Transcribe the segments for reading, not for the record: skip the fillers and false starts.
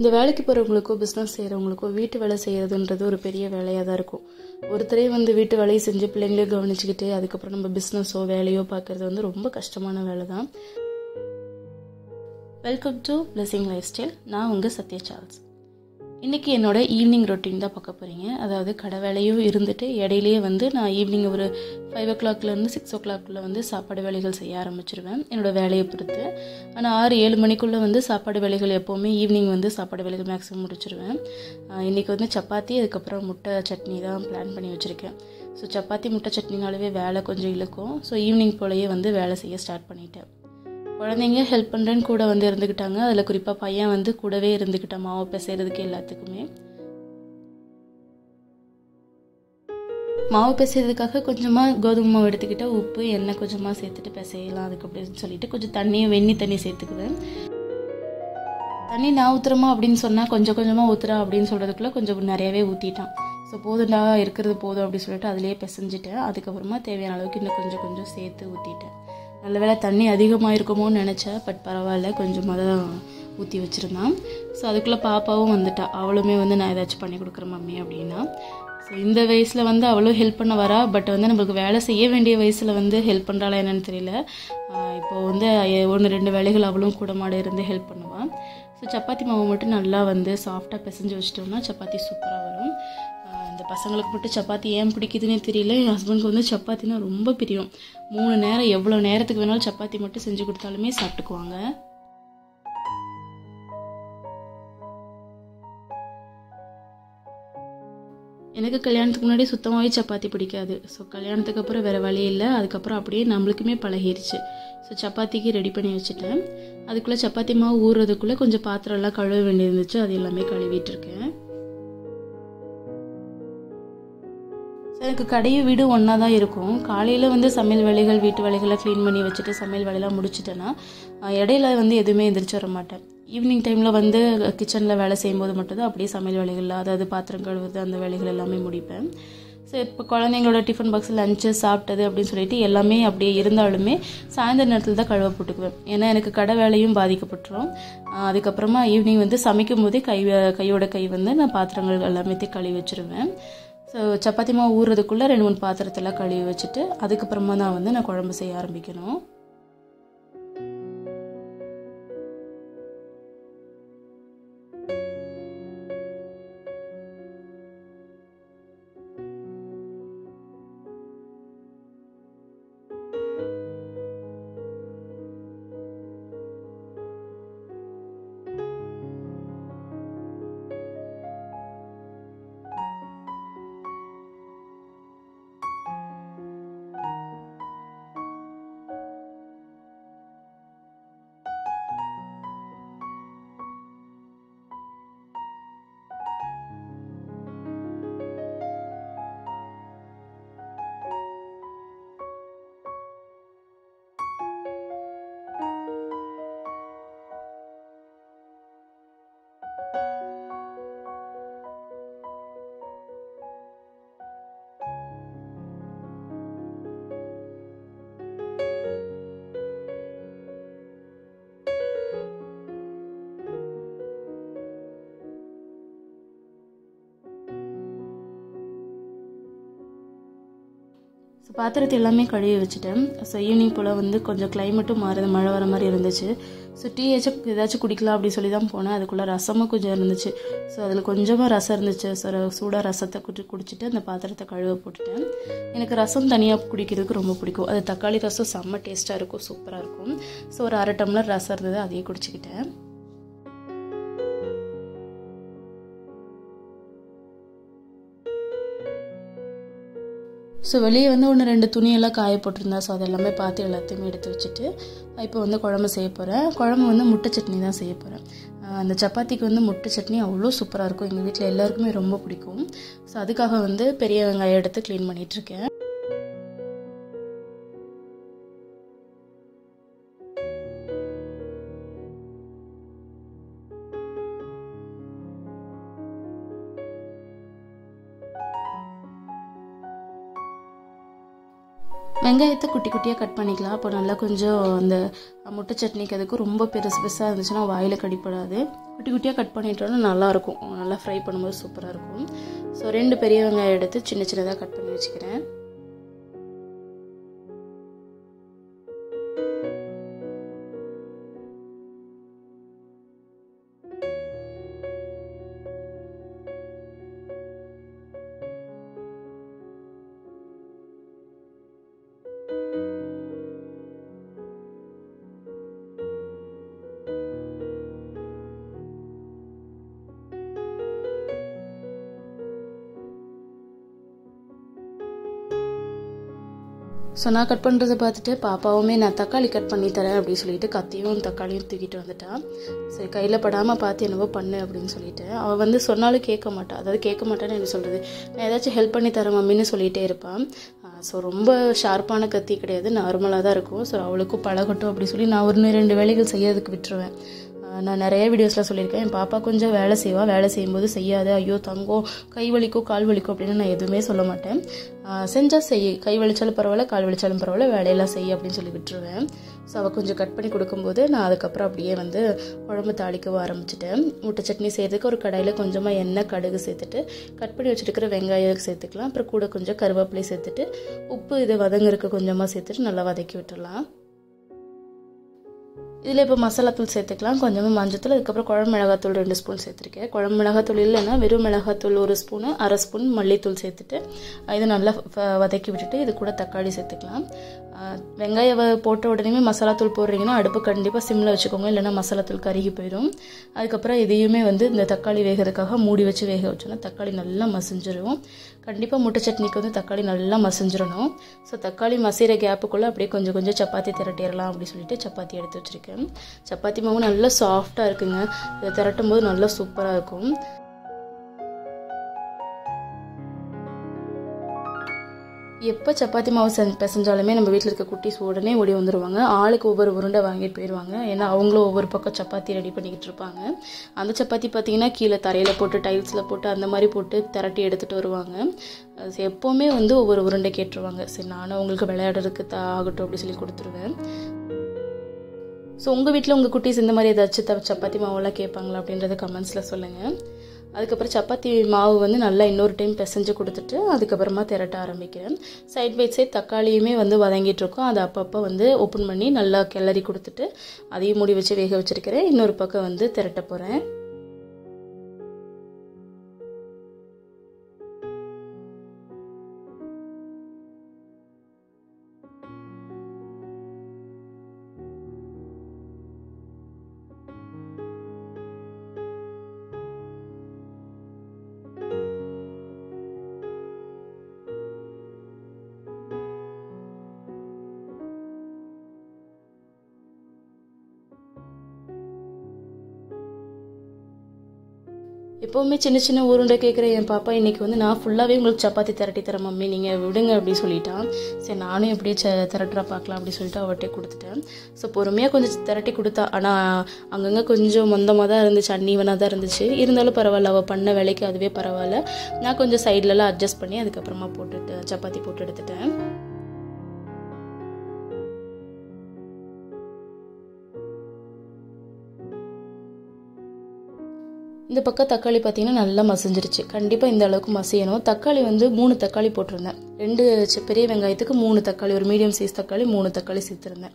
இந்த வேலைக்கு போகிறவங்களுக்கோ பிஸ்னஸ் செய்கிறவங்களுக்கோ வீட்டு வேலை செய்கிறதுன்றது ஒரு பெரிய வேலையாக தான் இருக்கும். ஒருத்தரே வீட்டு வேலையை செஞ்சு பிள்ளைங்களையும் கவனிச்சுக்கிட்டு அதுக்கப்புறம் நம்ம பிஸ்னஸோ வேலையோ பார்க்குறது ரொம்ப கஷ்டமான வேலை தான். Welcome to blessing life style. நான் உங்கள் சத்யா சார்ல்ஸ். இன்றைக்கி என்னோட ஈவினிங் ரொட்டீன் தான் பார்க்க போகிறீங்க. அதாவது கடை வேலையும் இருந்துட்டு இடையிலேயே நான் ஈவினிங் ஒரு 5 o'clockலேருந்து 6 o'clockக்குள்ளே சாப்பாடு வேலைகள் செய்ய ஆரம்பிச்சிருவேன் என்னோடய வேலையை பொறுத்து. ஆனால் 6-7 மணிக்குள்ளே சாப்பாடு வேலைகள் எப்போவுமே ஈவினிங் சாப்பாடு வேலைகள் மேக்ஸிமம் முடிச்சிருவேன். இன்றைக்கி சப்பாத்தி அதுக்கப்புறம் முட்டை சட்னி தான் பிளான் பண்ணி வச்சுருக்கேன். ஸோ சப்பாத்தி முட்டை சட்னினாலவே வேலை கொஞ்சம் இழுக்கும். ஸோ ஈவினிங் போலயே வேலை செய்ய ஸ்டார்ட் பண்ணிட்டேன். குழந்தைங்க ஹெல்ப் பண்ணுறேன்னு கூட இருந்துக்கிட்டாங்க. அதில் குறிப்பாக பையன் கூடவே இருந்துக்கிட்டான் மாவு பிசைறதுக்கு எல்லாத்துக்குமே. மாவு பிசைறதுக்காக கொஞ்சமாக கோதுமை மாவு எடுத்துக்கிட்டால் உப்பு எண்ணெய் கொஞ்சமாக சேர்த்துட்டு பிசையலாம் அதுக்கு அப்படின்னு சொல்லிட்டு கொஞ்சம் வெந்நி தண்ணி சேர்த்துக்குவேன். தண்ணி நான் ஊற்றுறமா அப்படின்னு சொன்னால் கொஞ்சம் கொஞ்சமாக ஊற்றுறா அப்படின்னு சொல்கிறதுக்குள்ளே கொஞ்சம் நிறையாவே ஊற்றிட்டான். ஸோ போதுண்டா இருக்கிறது போதும் அப்படின்னு சொல்லிட்டு அதிலே பிசைஞ்சிட்டேன். அதுக்கப்புறமா தேவையான அளவுக்கு இன்னும் கொஞ்சம் கொஞ்சம் சேர்த்து ஊற்றிட்டேன். நல்ல வேளை தண்ணி அதிகமாக இருக்குமோன்னு நினச்சேன். பட் பரவாயில்ல, கொஞ்சமாக தான் ஊற்றி வச்சுருந்தான். ஸோ அதுக்குள்ளே பாப்பாவும் வந்துட்டா. அவளுமே நான் ஏதாச்சும் பண்ணி கொடுக்குறேன் மம்மி அப்படின்னா. ஸோ இந்த வயசில் அவளும் ஹெல்ப் பண்ண வரா. பட் நம்மளுக்கு வேலை செய்ய வேண்டிய வயசில் ஹெல்ப் பண்ணுறாளா என்னன்னு தெரியல. இப்போது 1-2 வேலைகள் அவளும் கூட மாட இருந்து ஹெல்ப் பண்ணுவாள். ஸோ சப்பாத்தி மாவு மட்டும் நல்லா சாஃப்டாக பிசைஞ்சு வச்சிட்டோம்னா சப்பாத்தி சூப்பராக வரும். இந்த பசங்களுக்கு மட்டும் சப்பாத்தி ஏன் பிடிக்குதுன்னே தெரியல. என் ஹஸ்பண்டுக்கு சப்பாத்தினா ரொம்ப பிரியம். 3 நேரம் எவ்வளோ நேரத்துக்கு வேணாலும் சப்பாத்தி மட்டும் செஞ்சு கொடுத்தாலுமே சாப்பிட்டுக்குவாங்க. எனக்கு கல்யாணத்துக்கு முன்னாடி சுத்தமாகவே சப்பாத்தி பிடிக்காது. ஸோ கல்யாணத்துக்கு அப்புறம் வேறு வழி இல்லை. அதுக்கப்புறம் அப்படியே நம்மளுக்குமே பழகிருச்சு. ஸோ சப்பாத்திக்கு ரெடி பண்ணி வச்சுட்டேன். அதுக்குள்ளே சப்பாத்தி மாவு ஊறுறதுக்குள்ளே கொஞ்சம் பாத்திரம்லாம் கழுவ வேண்டியிருந்துச்சு. அது எல்லாமே கழுவிட்டு இருக்கேன். எனக்கு கடையும் வீடு ஒன்றா தான் இருக்கும். காலையில் சமையல் வேலைகள் வீட்டு வேலைகளை க்ளீன் பண்ணி வச்சுட்டு சமையல் வேலையெல்லாம் முடிச்சுட்டேன்னா இடையில எதுவுமே எந்திரிச்சு வர மாட்டேன். ஈவினிங் டைமில் கிச்சனில் வேலை செய்யும்போது மட்டும்தான் அப்படியே சமையல் வேலைகள், அதாவது பாத்திரம் கழுவுறது அந்த வேலைகள் எல்லாமே முடிப்பேன். ஸோ இப்போ குழந்தைங்களோட டிஃபன் பாக்ஸ் லஞ்சு சாப்பிட்டது அப்படின்னு சொல்லிட்டு எல்லாமே அப்படியே இருந்தாலுமே சாயந்தர நேரத்தில் தான் கழுவ போட்டுக்குவேன். ஏன்னா எனக்கு கடை வேலையும் பாதிக்கப்பட்டுரும். அதுக்கப்புறமா ஈவினிங் சமைக்கும் போதே கையோட கை நான் பாத்திரங்கள் எல்லாமே கழுவி வச்சுருவேன். ஸோ சப்பாத்தி மாவு ஊறுறதுக்குள்ளே 2-3 பாத்திரத்தெல்லாம் கழுவி வச்சுட்டு அதுக்கப்புறமா தான் நான் குழம்பு செய்ய ஆரம்பிக்கணும். ஸோ பாத்திரத்தை எல்லாமே கழுவி வச்சுட்டேன். ஸோ ஈவினிங் போல் கொஞ்சம் கிளைமேட்டும் மாறுது, மழை வர மாதிரி இருந்துச்சு. ஸோ டீ ஏதாச்சும் குடிக்கலாம் அப்படின்னு சொல்லி தான் போனேன். அதுக்குள்ளே ரசமும் கொஞ்சம் இருந்துச்சு. ஸோ அதில் கொஞ்சமாக ரசம் இருந்துச்சு. ஸோ சூடாக ரசத்தை குடிச்சிட்டு அந்த பாத்திரத்தை கழுவ போட்டுட்டேன். எனக்கு ரசம் தனியாக குடிக்கிறதுக்கு ரொம்ப பிடிக்கும். அது தக்காளி ரசம் செம்ம டேஸ்ட்டாக இருக்கும், சூப்பராக இருக்கும். ஸோ ஒரு 1/2 டம்ளர் ரசம் இருந்தது, அதையே குடிச்சிக்கிட்டேன். ஸோ வெளியே 1-2 துணியெல்லாம் காய போட்டிருந்தா. ஸோ அதெல்லாமே பார்த்து எல்லாத்தையுமே எடுத்து வச்சுட்டு இப்போ குழம்பு செய்ய போகிறேன். குழம்பு முட்டை சட்னி தான் செய்ய போகிறேன். அந்த சப்பாத்திக்கு முட்டை சட்னி அவ்வளோ சூப்பராக இருக்கும். எங்கள் வீட்டில் எல்லாருக்குமே ரொம்ப பிடிக்கும். ஸோ அதுக்காக பெரிய வெங்காயம் எடுத்து க்ளீன் பண்ணிகிட்ருக்கேன். வெங்காயத்தை குட்டி குட்டியாக கட் பண்ணிக்கலாம். அப்போ நல்லா கொஞ்சம் அந்த முட்டை சட்னிக்கு அதுக்கும் ரொம்ப பெருசு பெருசாக இருந்துச்சுன்னா வாயில் கடிப்படாது. குட்டி குட்டியாக கட் பண்ணிட்டோன்னா நல்லாயிருக்கும், நல்லா ஃப்ரை பண்ணும்போது சூப்பராக இருக்கும். ஸோ 2 பெரிய வெங்காயம் எடுத்து சின்ன சின்னதாக கட் பண்ணி வச்சுக்கிறேன். ஸோ நான் கட் பண்ணுறதை பார்த்துட்டு பாப்பாவுமே நான் தக்காளி கட் பண்ணி தரேன் அப்படின்னு சொல்லிட்டு கத்தியும் தக்காளியும் தூக்கிட்டு வந்துட்டான். சரி கையில் படாமல் பார்த்து என்னவோ பண்ணு அப்படின்னு சொல்லிட்டு அவள் வந்து சொன்னாலும் கேட்க மாட்டாள். அதாவது கேட்க மாட்டான்னு என்ன சொல்கிறது, நான் ஏதாச்சும் ஹெல்ப் பண்ணி தரேன் மம்மின்னு சொல்லிகிட்டே இருப்பான். ஸோ ரொம்ப ஷார்ப்பான கத்தி கிடையாது, நார்மலாக தான் இருக்கும். ஸோ அவளுக்கும் பழகட்டும் அப்படி சொல்லி நான் 1-2 வேலைகள் செய்யறதுக்கு விட்டுருவேன். நான் நிறைய வீடியோஸில் சொல்லியிருக்கேன், என் பாப்பா கொஞ்சம் வேலை செய்வாள், வேலை செய்யும்போது செய்யாது ஐயோ தங்கம் கை வலிக்கும் கால் வலிக்கும் அப்படின்னு நான் எதுவுமே சொல்ல மாட்டேன். செஞ்சால் செய், கை வலிச்சாலும் பரவாயில்ல கால் வலிச்சாலும் பரவாயில்ல வேலையெல்லாம் செய் அப்படின்னு சொல்லி விட்டுருவேன். ஸோ அவள் கொஞ்சம் கட் பண்ணி கொடுக்கும்போது நான் அதுக்கப்புறம் அப்படியே வந்து குழம்பு தாளிக்கவும் ஆரம்பிச்சிட்டேன். முட்டை சட்னி செய்யறதுக்கு ஒரு கடாயில் கொஞ்சமாக எண்ணெய் கடுகு சேர்த்துட்டு கட் பண்ணி வச்சுருக்கிற வெங்காயம் சேர்த்துக்கலாம். அப்புறம் கூட கொஞ்சம் கருவேப்பிலை சேர்த்துட்டு உப்பு இதை வதங்குறதுக்கு கொஞ்சமாக சேர்த்துட்டு நல்லா வதக்கி விட்டுடலாம். இதில் இப்போ மசாலாத்தூள் சேர்த்துக்கலாம், கொஞ்சமாக மஞ்சத்தூள், அதுக்கப்புறம் குழம்பு மிளகாத்தூள் 2 ஸ்பூன் சேர்த்துருக்கேன். குழம்பு மிளகாத்தூள் இல்லைன்னா வெறும் மிளகாத்தூள் 1 ஸ்பூனு, 1/2 ஸ்பூன் மல்லித்தூள் சேர்த்துட்டு இதை நல்லா வதக்கி விட்டுட்டு இது கூட தக்காளி சேர்த்துக்கலாம். வெங்காயம் போட்ட உடனே மசாலாத்தூள் போடுறீங்கன்னா அடுப்பு கண்டிப்பாக சிம்மில் வச்சுக்கோங்க, இல்லைன்னா மசாலாத்தூள் கருகி போயிடும். அதுக்கப்புறம் இதையுமே வந்து இந்த தக்காளி வேகிறதுக்காக மூடி வச்சு வேக வச்சோன்னா தக்காளி நல்லா மசிஞ்சிரும். கண்டிப்பாக முட்டை சட்னிக்கு வந்து தக்காளி நல்லா மசிஞ்சிடணும். ஸோ தக்காளி மசிகிற கேப்புக்குள்ளே அப்படியே கொஞ்சம் கொஞ்சம் சப்பாத்தி திரட்டிடலாம் அப்படின்னு சொல்லிட்டு சப்பாத்தி எடுத்து வச்சுருக்கேன். சப்பாத்தி மாவு நல்லா சாஃப்டாக இருக்குங்க, இதை திரட்டும் போது நல்லா சூப்பராக இருக்கும். எப்போ சப்பாத்தி மாவு பிசைஞ்சாலுமே நம்ம வீட்டில் இருக்க குட்டீஸ் உடனே ஓடி வந்துடுவாங்க. ஆளுக்கு ஒவ்வொரு உருண்டை வாங்கிட்டு போயிடுவாங்க. ஏன்னா அவங்களும் ஒவ்வொரு பக்கம் சப்பாத்தி ரெடி பண்ணிக்கிட்டு இருப்பாங்க. அந்த சப்பாத்தி பார்த்திங்கன்னா கீழே தரையில் போட்டு டைல்ஸில் போட்டு அந்த மாதிரி போட்டு திரட்டி எடுத்துகிட்டு வருவாங்க. எப்போவுமே வந்து ஒவ்வொரு உருண்டை கேட்டுருவாங்க. சரி நானும் அவங்களுக்கு விளையாடுறதுக்கு ஆகட்டும் அப்படி சொல்லி கொடுத்துருவேன். ஸோ உங்கள் வீட்டில் உங்கள் குட்டீஸ் இந்த மாதிரி ஏதாச்சும் சப்பாத்தி மாவெல்லாம் கேட்பாங்களா அப்படின்றத கமெண்ட்ஸில் சொல்லுங்கள். அதுக்கப்புறம் சப்பாத்தி மாவு வந்து நல்லா இன்னொரு டைம் பிசைஞ்சு கொடுத்துட்டு அதுக்கப்புறமா திரட்ட ஆரம்பிக்கிறேன். சைட் பை சைட் தக்காளியுமே வந்து வதங்கிட்டு இருக்கோம், அதை அப்பப்போ வந்து ஓப்பன் பண்ணி நல்லா கிளறி கொடுத்துட்டு அதையும் மூடி வச்சு வேக வச்சிருக்கிறேன். இன்னொரு பக்கம் வந்து திரட்ட போகிறேன். எப்போவுமே சின்ன சின்ன உருண்டை கேட்குற என் பாப்பா இன்றைக்கி வந்து நான் ஃபுல்லாகவே உங்களுக்கு சப்பாத்தி திரட்டி தரேன் மம்மி நீங்கள் விடுங்க அப்படின்னு சொல்லிட்டான். சரி நானும் எப்படியே திரட்டுறா பார்க்கலாம் அப்படின்னு சொல்லிட்டு அவர்கிட்ட கொடுத்துட்டேன். ஸோ பொறுமையாக கொஞ்சம் திரட்டி கொடுத்தா, ஆனால் அங்கங்கே கொஞ்சம் மொந்தமாக தான் இருந்துச்சு, அன்னீவனாக தான் இருந்துச்சு. இருந்தாலும் பரவாயில்ல, அவள் பண்ண வேலைக்கு அதுவே பரவாயில்ல. நான் கொஞ்சம் சைட்லலாம் அட்ஜஸ்ட் பண்ணி அதுக்கப்புறமா போட்டுட்டு சப்பாத்தி போட்டு எடுத்துட்டேன். இந்த பக்கம் தக்காளி பார்த்தீங்கன்னா நல்லா மசிஞ்சிருச்சு. கண்டிப்பாக இந்த அளவுக்கு மசியணும். தக்காளி வந்து 3 தக்காளி போட்டிருந்தேன். 2 பெரிய வெங்காயத்துக்கு 3 தக்காளி, ஒரு மீடியம் சைஸ் தக்காளி 3 தக்காளி சேர்த்துருந்தேன்.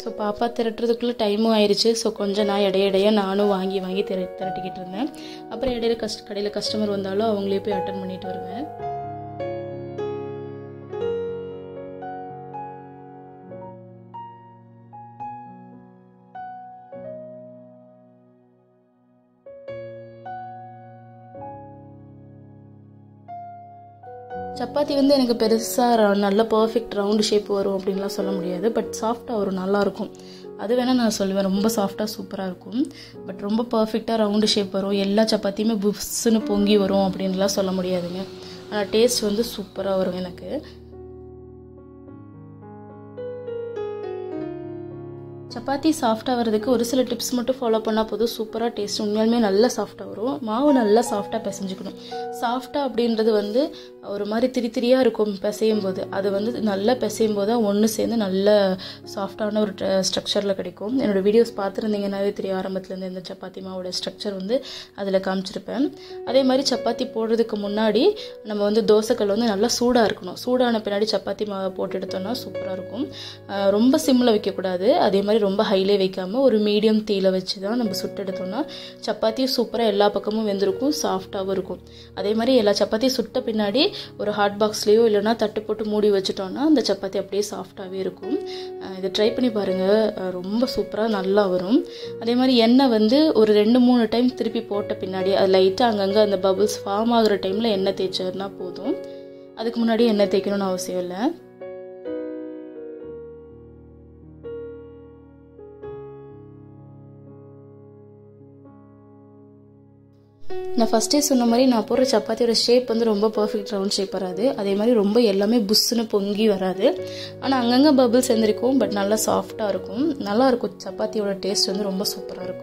ஸோ பாப்பா திரட்டுறதுக்குள்ளே டைமும் ஆயிடுச்சு. ஸோ கொஞ்சம் நான் இடையிடையே நானும் வாங்கி திரட்டிக்கிட்டு இருந்தேன். அப்புறம் இடையில கடையில் கஸ்டமர் வந்தாலும் அவங்களே போய் அட்டன் பண்ணிட்டு வருவேன். சப்பாத்தி வந்து எனக்கு பெருசாக நல்ல பர்ஃபெக்ட் ரவுண்டு ஷேப் வரும் அப்படின்லாம் சொல்ல முடியாது. பட் சாஃப்டாக வரும், நல்லாயிருக்கும். அது வேணால் நான் சொல்லுவேன், ரொம்ப சாஃப்டாக சூப்பராக இருக்கும். பட் ரொம்ப பர்ஃபெக்டாக ரவுண்டு ஷேப் வரும், எல்லா சப்பாத்தியுமே புஃப்ஸ்ன்னு பொங்கி வரும் அப்படின்லாம் சொல்ல முடியாதுங்க. ஆனால் டேஸ்ட் வந்து சூப்பராக வரும் எனக்கு. சப்பாத்தி சாஃப்டாக வரதுக்கு ஒரு சில டிப்ஸ் மட்டும் ஃபாலோ பண்ணால் போதும், சூப்பராக டேஸ்ட் உண்மையாலுமே நல்லா சாஃப்டாக வரும். மாவு நல்லா சாஃப்டாக பிசைஞ்சிக்கணும். சாஃப்டாக அப்படின்றது வந்து ஒரு மாதிரி திரியாக இருக்கும் பிசையும் போது. அது வந்து நல்லா பிசையும் போது தான் ஒன்று சேர்ந்து நல்ல சாஃப்டான ஒரு ஸ்ட்ரக்சரில் கிடைக்கும். என்னோடய வீடியோஸ் பார்த்துருந்தீங்கன்னாவே தெரியும், ஆரம்பத்துலேருந்து இந்த சப்பாத்தி மாவோட ஸ்ட்ரக்சர் வந்து அதில் காமிச்சிருப்பேன். அதே மாதிரி சப்பாத்தி போடுறதுக்கு முன்னாடி நம்ம வந்து தோசைக்கல் வந்து நல்லா சூடாக இருக்கணும். சூடான பின்னாடி சப்பாத்தி மாவை போட்டு எடுத்தோம்னா சூப்பராக இருக்கும். ரொம்ப சிம்மில் வைக்கக்கூடாது, அதே மாதிரி ரொம்ப ஹைலே வைக்காமல் ஒரு மீடியம் தீயில் வச்சு தான் நம்ம சுட்டு எடுத்தோம்னா சப்பாத்தியும் சூப்பராக எல்லா பக்கமும் வெந்திருக்கும், சாஃப்டாகவும் இருக்கும். அதே மாதிரி எல்லா சப்பாத்தியும் சுட்ட பின்னாடி ஒரு ஹாட் பாக்ஸ்லேயோ இல்லைனா தட்டு போட்டு மூடி வச்சுட்டோம்னா அந்த சப்பாத்தி அப்படியே சாஃப்டாகவே இருக்கும். இதை ட்ரை பண்ணி பாருங்கள், ரொம்ப சூப்பராக நல்லா வரும். அதே மாதிரி எண்ணெய் வந்து ஒரு 2-3 டைம் திருப்பி போட்ட பின்னாடி அது லைட்டாக அங்கங்கே அந்த பபுள்ஸ் ஃபார்ம் ஆகுற டைமில் எண்ணெய் தேய்ச்சதுனா போதும். அதுக்கு முன்னாடி எண்ணெய் தேய்க்கணும்னு அவசியம் இல்லை. நான் ஃபஸ்ட்டே சொன்ன மாதிரி நான் போடுற சப்பாத்தியோட ஷேப் வந்து ரொம்ப பர்ஃபெக்ட் ரவுண்ட் ஷேப் வராது. அதே மாதிரி ரொம்ப எல்லாமே புஷ்ஷுன்னு பொங்கி வராது. ஆனால் அங்கங்கே பபிள்ஸ் எழுந்திருக்கும், பட் நல்லா சாஃப்டாக இருக்கும். நல்லாயிருக்கும். சப்பாத்தியோட டேஸ்ட் வந்து ரொம்ப சூப்பராக இருக்கும்.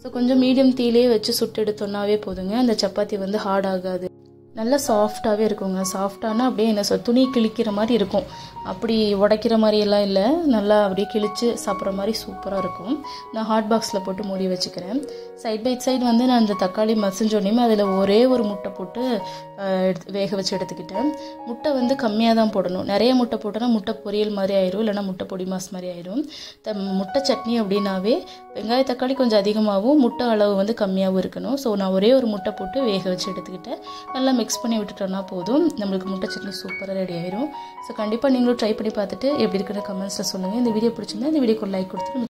ஸோ கொஞ்சம் மீடியம் தீயிலே வச்சு சுட்டு எடுத்தோன்னாவே போதுங்க. அந்த சப்பாத்தி வந்து ஹார்ட் ஆகாது, நல்லா சாஃப்டாகவே இருக்குங்க. சாஃப்டானா அப்படியே என்ன துணி கிழிக்கிற மாதிரி இருக்கும், அப்படி உடைக்கிற மாதிரியெல்லாம் இல்லை, நல்லா அப்படியே கிழிச்சு சாப்பிட்ற மாதிரி சூப்பராக இருக்கும். நான் ஹாட் பாக்ஸில் போட்டு மூடி வச்சுக்கிறேன். சைட் பை சைடு வந்து நான் இந்த தக்காளி மசிஞ்சோடனே அதில் ஒரே ஒரு முட்டை போட்டு வேக வச்சு எடுத்துக்கிட்டேன். முட்டை வந்து கம்மியாக தான் போடணும். நிறைய முட்டை போட்டோன்னா முட்டை பொரியல் மாதிரி ஆயிரும், இல்லைனா முட்டை பொடி மாஸ் மாதிரி ஆயிரும். முட்டை சட்னி அப்படின்னாவே வெங்காய தக்காளி கொஞ்சம் அதிகமாகவும் முட்டை அளவு வந்து கம்மியாகவும் இருக்கணும். ஸோ நான் ஒரே ஒரு முட்டை போட்டு வேக வச்சு எடுத்துக்கிட்டேன். நல்லா மிக்ஸ் பண்ணி விட்டுட்டோன்னா போதும், நம்மளுக்கு முட்டை சட்னி சூப்பராக ரெடி ஆயிரும். ஸோ கண்டிப்பாக நீங்களும் ட்ரை பண்ணி பார்த்துட்டு எப்படி இருக்குன்னு கமெண்ட்ஸில் சொல்லுங்கள். இந்த வீடியோ பிடிச்சிருந்தா இந்த வீடியோக்கு ஒரு லைக் கொடுத்துட்டு